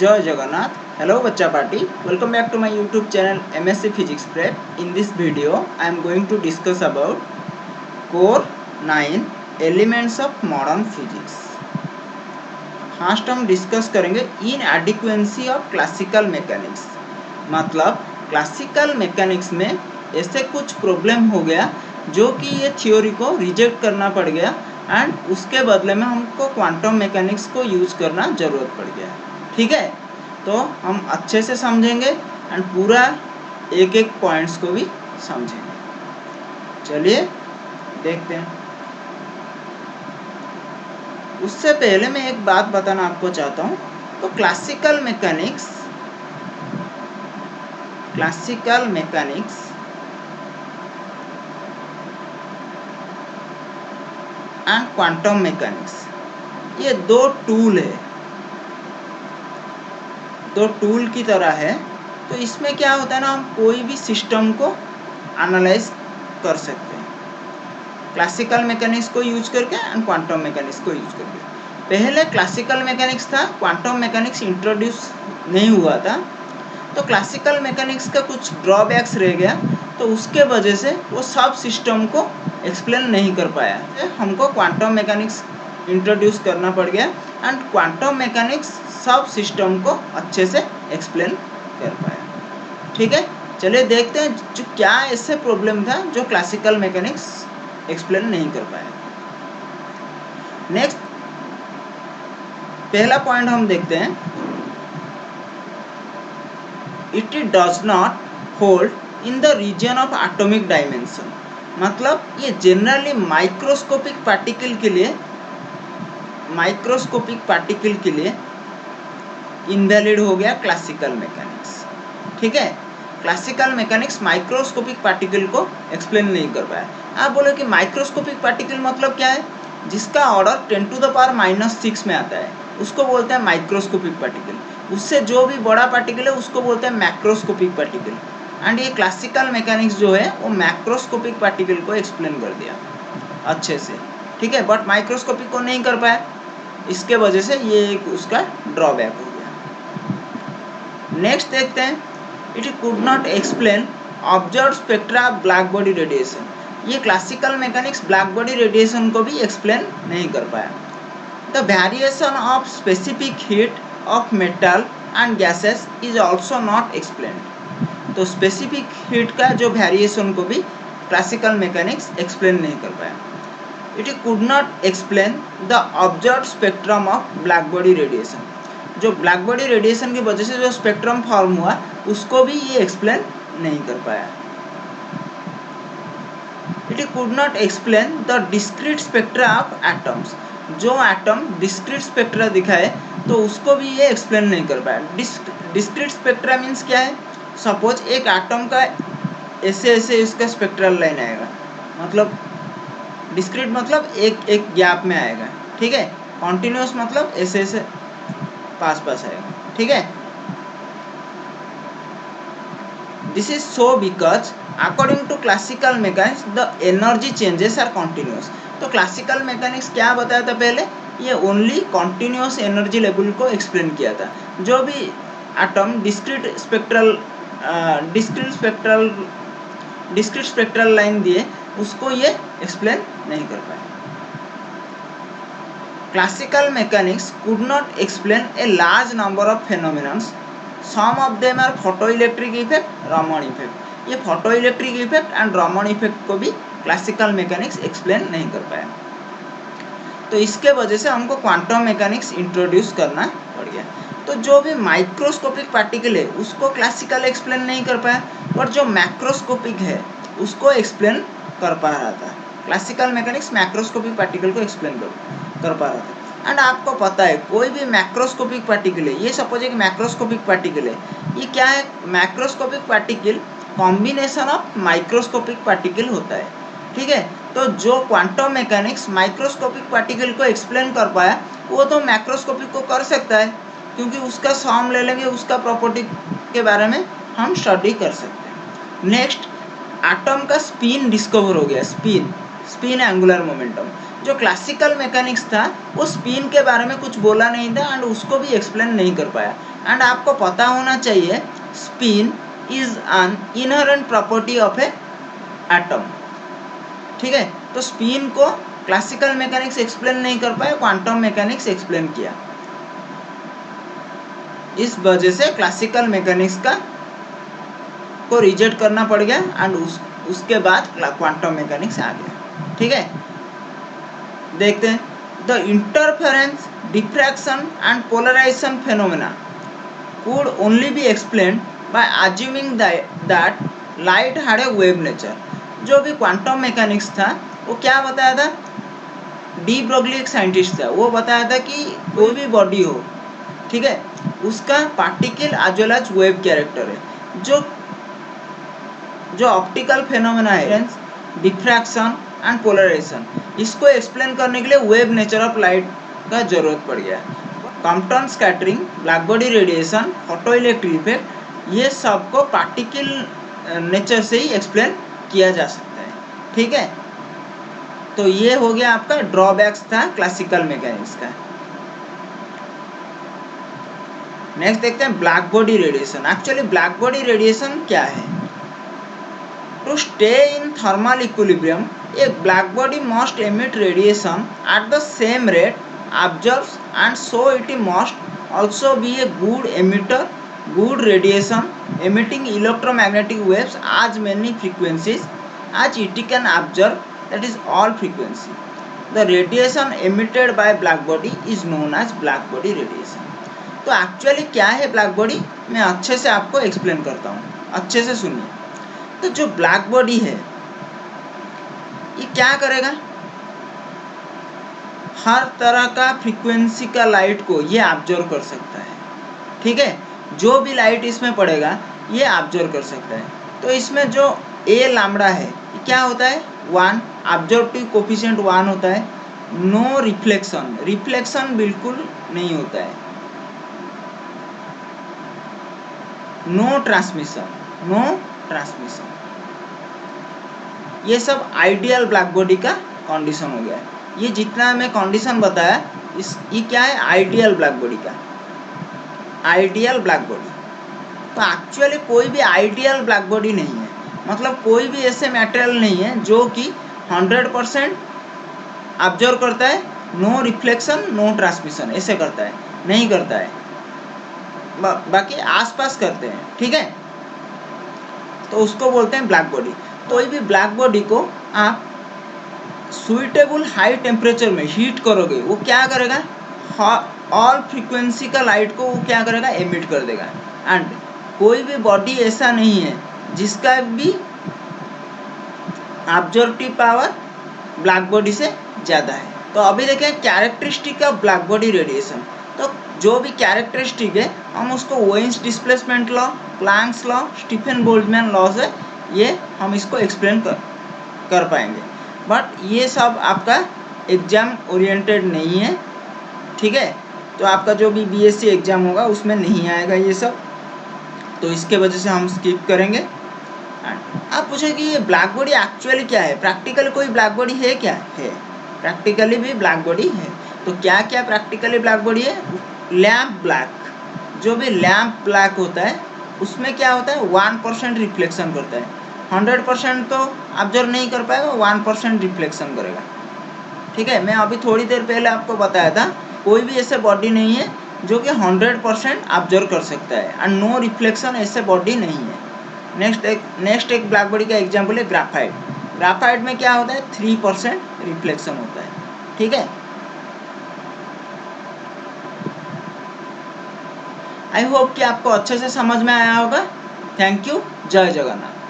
जय जगन्नाथ। हेलो बच्चा party, welcome back to my YouTube channel MSc Physics Prep। In this video I am going to discuss about core 9 elements of modern physics. First हम discuss करेंगे inadequacy of classical mechanics. मतलब classical mechanics में ऐसे कुछ problem हो गया जो कि ये थ्योरी को रिजेक्ट करना पड़ गया एंड उसके बदले में हमको क्वांटम मैकेनिक्स को यूज करना ज़रूरत पड़ गया। ठीक है, तो हम अच्छे से समझेंगे एंड पूरा एक एक पॉइंट्स को भी समझेंगे। चलिए देखते हैं। उससे पहले मैं एक बात बताना आपको चाहता हूँ। तो classical mechanics and quantum mechanics ये दो टूल है, दो टूल की तरह है। तो इसमें क्या होता है ना, हम कोई भी सिस्टम को एनालाइज कर सकते हैं क्लासिकल मैकेनिक्स को यूज करके एंड क्वांटम मैकेनिक्स को यूज करके। पहले क्लासिकल मैकेनिक्स था, क्वांटम मैकेनिक्स इंट्रोड्यूस नहीं हुआ था। तो क्लासिकल मैकेनिक्स का कुछ ड्रॉबैक्स रह गया, तो उसके वजह से वो सब सिस्टम को एक्सप्लेन नहीं कर पाया। हमको क्वांटम मैकेनिक्स इंट्रोड्यूस करना पड़ गया एंड क्वांटम मैकेनिक्स सब सिस्टम को अच्छे से एक्सप्लेन कर पाया। ठीक है, चलिए देखते हैं जो क्या ऐसे प्रॉब्लम था जो क्लासिकल मैकेनिक्स एक्सप्लेन नहीं कर पाया। नेक्स्ट पहला पॉइंट हम देखते हैं, it does not hold in the region of atomic dimension. मतलब ये जनरली माइक्रोस्कोपिक पार्टिकल के लिए इनवैलिड हो गया क्लासिकल मैकेनिक्स। ठीक है, क्लासिकल मैकेनिक्स माइक्रोस्कोपिक पार्टिकल को एक्सप्लेन नहीं कर पाया। आप बोले कि माइक्रोस्कोपिक पार्टिकल मतलब क्या है? जिसका ऑर्डर 10⁻⁻⁶ में आता है उसको बोलते हैं माइक्रोस्कोपिक पार्टिकल। उससे जो भी बड़ा पार्टिकल है उसको बोलते हैं मैक्रोस्कोपिक पार्टिकल। एंड ये क्लासिकल मैकेनिक्स जो है वो मैक्रोस्कोपिक पार्टिकल को एक्सप्लेन कर दिया अच्छे से। ठीक है, बट माइक्रोस्कोपिक को नहीं कर पाया, इसके वजह से ये एक उसका ड्रॉबैक हो गया। नेक्स्ट देखते हैं, it could not explain observe spectra of black body radiation. ये classical mechanics black body radiation को भी एक्सप्लेन नहीं कर पाया। The variation of specific heat of metal and gases is also not explained. तो स्पेसिफिक हीट का जो variation को भी क्लासिकल मैकेनिक्स एक्सप्लेन नहीं कर पाया। It could not explain the observe spectrum of black body radiation. जो ब्लैक बॉडी रेडिएशन की वजह से जो स्पेक्ट्रम फॉर्म हुआ उसको भी ये एक्सप्लेन नहीं कर पाया। It could not explain the discrete spectra of atoms. जो एटम डिस्क्रीट स्पेक्ट्रा दिखाए तो उसको भी ये एक्सप्लेन नहीं कर पाया। डिस्क्रीट स्पेक्ट्रा मीन्स क्या है? सपोज एक एटम का ऐसे इसका स्पेक्ट्रल लाइन आएगा, मतलब डिस्क्रीट मतलब एक गैप में आएगा। ठीक है, कॉन्टिन्यूस मतलब ऐसे पास आएगा। ठीक है, this is so because according to classical mechanics the energy changes are continuous. तो क्लासिकल मैकेनिक्स क्या बताया था पहले? ये ओनली कॉन्टिन्यूस एनर्जी लेवल को एक्सप्लेन किया था। जो भी एटम डिस्क्रीट स्पेक्ट्रल लाइन दिए उसको ये एक्सप्लेन नहीं कर पाए। Classical mechanics could not explain a large number of phenomenons. Some of them are photoelectric effect, Raman effect. ये photoelectric effect and Raman effect को भी क्लासिकल मैकेनिक्स एक्सप्लेन नहीं कर पाया। तो इसके वजह से हमको क्वांटम मैकेनिक्स इंट्रोड्यूस करना पड़ गया। तो जो भी माइक्रोस्कोपिक पार्टिकल है उसको क्लासिकल एक्सप्लेन नहीं कर पाया, और जो मैक्रोस्कोपिक है उसको एक्सप्लेन कर पा रहा था। क्लासिकल मैकेनिक्स मैक्रोस्कोपिक पार्टिकल को एक्सप्लेन कर पा रहा था। एंड आपको पता है कोई भी मैक्रोस्कोपिक पार्टिकल है, ये सपोज एक मैक्रोस्कोपिक पार्टिकल है, ये क्या है? Macroscopic particle combination of microscopic particle होता है। ठीक है, तो जो क्वांटम मैकेनिक्स माइक्रोस्कोपिक पार्टिकल को एक्सप्लेन कर पाया वो तो मैक्रोस्कोपिक को कर सकता है, क्योंकि उसका सॉम ले लेंगे, उसका प्रॉपर्टी के बारे में हम स्टडी कर सकते हैं। नेक्स्ट, एटम का स्पिन डिस्कवर हो गया। Spin angular momentum. जो क्लासिकल मैकेनिक्स था वो स्पिन के बारे में कुछ बोला नहीं था एंड उसको भी एक्सप्लेन नहीं कर पाया। एंड आपको पता होना चाहिए spin is an inherent property of A atom. ठीक है, तो स्पिन को क्लासिकल मैकेनिक्स एक्सप्लेन नहीं कर पाया, क्वांटम मैकेनिक्स एक्सप्लेन किया। इस वजह से क्लासिकल मैकेनिक्स का को रिजेक्ट करना पड़ गया एंड उसके बाद क्वांटम मैकेनिक्स आ गया। ठीक है, देखते हैं the interference, diffraction and polarisation phenomena could only be explained by assuming that light had a wave nature। जो भी क्वांटम मैकेनिक्स था वो क्या बताया था, डी ब्रोगली एक साइंटिस्ट था, वो बताया था कि कोई भी बॉडी हो, ठीक है, उसका particle as well as wave character है। जो ऑप्टिकल फेनोमेना है, डिफ्रैक्शन एंड पोलराइजेशन, इसको एक्सप्लेन करने के लिए वेव नेचर ऑफ लाइट का जरूरत पड़ गया। Compton scattering, black body radiation, photo electric effect, ये सब को पार्टिकल नेचर से ही एक्सप्लेन किया जा सकता है। ठीक है, तो ये हो गया आपका ड्रॉबैक्स था क्लासिकल मैकेनिक्स का। नेक्स्ट देखते हैं black body radiation. Actually black body radiation क्या है? To stay in thermal equilibrium a black body must emit radiation at the same rate absorbs and so it must also be a good emitter, good radiation emitting electromagnetic waves as many frequencies as it can absorb, that is all frequency. The radiation emitted by black body is known as black body radiation। तो actually क्या है black body, मैं अच्छे से आपको explain करता हूँ, अच्छे से सुनिए। तो जो ब्लैक बॉडी है ये क्या करेगा, हर तरह का फ्रीक्वेंसी का लाइट को ये ऑब्जर्व कर सकता है। ठीक है, जो भी लाइट इसमें पड़ेगा ये ऑब्जर्व कर सकता है। तो इसमें जो ए लैम्बडा है ये क्या होता है, 1, ऑब्जर्वेटिव कोफिशिएंट 1 होता है। नो रिफ्लेक्शन, रिफ्लेक्शन बिल्कुल नहीं होता है। नो ट्रांसमिशन, नो ट्रांसमिशन, ये सब आइडियल ब्लैक बॉडी का कंडीशन हो गया है। ये जितना मैं कंडीशन बताया ये क्या है, आइडियल ब्लैक बॉडी का, आइडियल ब्लैक बॉडी। तो एक्चुअली कोई भी आइडियल ब्लैक बॉडी नहीं है, मतलब कोई भी ऐसे मटेरियल नहीं है जो कि 100% ऑब्जर्व करता है, नो रिफ्लेक्शन नो ट्रांसमिशन ऐसे करता है, नहीं करता है, बाकी आसपास करते हैं। ठीक है, तो उसको बोलते हैं ब्लैक बॉडी। कोई भी ब्लैक बॉडी को आप सुइटेबल हाई टेम्परेचर में हीट करोगे, वो क्या करेगा, ऑल फ्रीक्वेंसी का लाइट को वो क्या करेगा, एमिट कर देगा। एंड कोई भी बॉडी ऐसा नहीं है जिसका भी ऑब्जर्वेटिव पावर ब्लैक बॉडी से ज़्यादा है। तो अभी देखें characteristic of black body radiation. तो जो भी कैरेक्टरिस्टिक है हम उसको veins displacement law, planks law, Stefan Boltzmann law से ये हम इसको एक्सप्लेन कर पाएंगे। बट ये सब आपका एग्ज़ाम ओरिएंटेड नहीं है। ठीक है, तो आपका जो भी बीएससी एग्ज़ाम होगा उसमें नहीं आएगा ये सब, तो इसके वजह से हम स्किप करेंगे। आप पूछे कि ये ब्लैक बॉडी एक्चुअली क्या है, प्रैक्टिकली कोई ब्लैक बॉडी है क्या, है, प्रैक्टिकली भी ब्लैक बॉडी है। तो क्या क्या प्रैक्टिकली ब्लैक बॉडी है, लैम्प ब्लैक, जो भी लैम्प ब्लैक होता है उसमें क्या होता है, 1% रिफ्लेक्शन करता है, 100% तो ऑब्जर्व नहीं कर पाएगा, 1% रिफ्लेक्शन करेगा। ठीक है, मैं अभी थोड़ी देर पहले आपको बताया था कोई भी ऐसे बॉडी नहीं है जो कि 100% ऑब्जर्व कर सकता है, एंड नो रिफ्लेक्शन ऐसे बॉडी नहीं है। नेक्स्ट एक ब्लैक बॉडी का एग्जाम्पल है ग्राफाइट। ग्राफाइट में क्या होता है, 3% रिफ्लेक्शन होता है। ठीक है, आई होप कि आपको अच्छे से समझ में आया होगा। थैंक यू, जय जगन्नाथ।